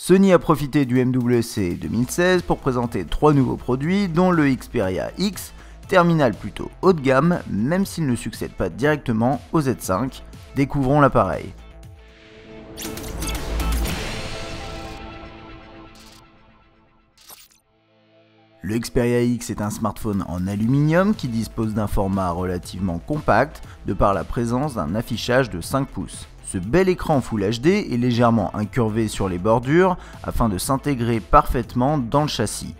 Sony a profité du MWC 2016 pour présenter 3 nouveaux produits dont le Xperia X, terminal plutôt haut de gamme même s'il ne succède pas directement au Z5. Découvrons l'appareil. Le Xperia X est un smartphone en aluminium qui dispose d'un format relativement compact de par la présence d'un affichage de 5 pouces. Ce bel écran Full HD est légèrement incurvé sur les bordures afin de s'intégrer parfaitement dans le châssis.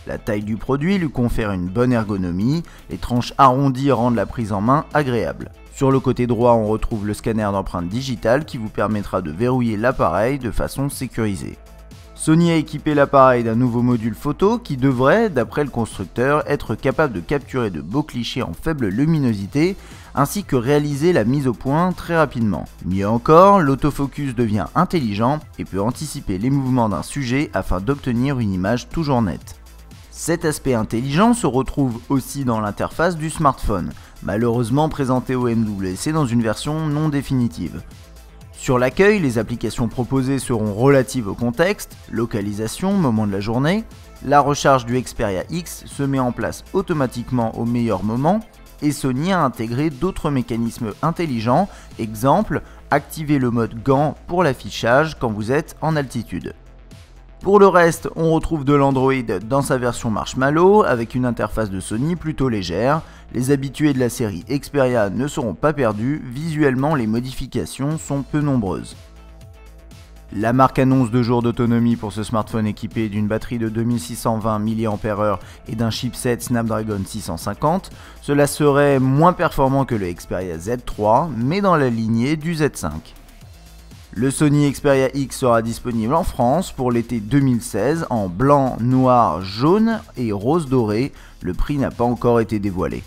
La taille du produit lui confère une bonne ergonomie, les tranches arrondies rendent la prise en main agréable. Sur le côté droit, on retrouve le scanner d'empreinte digitale qui vous permettra de verrouiller l'appareil de façon sécurisée. Sony a équipé l'appareil d'un nouveau module photo qui devrait, d'après le constructeur, être capable de capturer de beaux clichés en faible luminosité ainsi que réaliser la mise au point très rapidement. Mieux encore, l'autofocus devient intelligent et peut anticiper les mouvements d'un sujet afin d'obtenir une image toujours nette. Cet aspect intelligent se retrouve aussi dans l'interface du smartphone, malheureusement présenté au MWC dans une version non définitive. Sur l'accueil, les applications proposées seront relatives au contexte, localisation, moment de la journée. La recharge du Xperia X se met en place automatiquement au meilleur moment et Sony a intégré d'autres mécanismes intelligents, exemple, activer le mode gant pour l'affichage quand vous êtes en altitude. Pour le reste, on retrouve de l'Android dans sa version Marshmallow avec une interface de Sony plutôt légère. Les habitués de la série Xperia ne seront pas perdus, visuellement les modifications sont peu nombreuses. La marque annonce 2 jours d'autonomie pour ce smartphone équipé d'une batterie de 2620 mAh et d'un chipset Snapdragon 650. Cela serait moins performant que le Xperia Z3, mais dans la lignée du Z5. Le Sony Xperia X sera disponible en France pour l'été 2016 en blanc, noir, jaune et rose doré. Le prix n'a pas encore été dévoilé.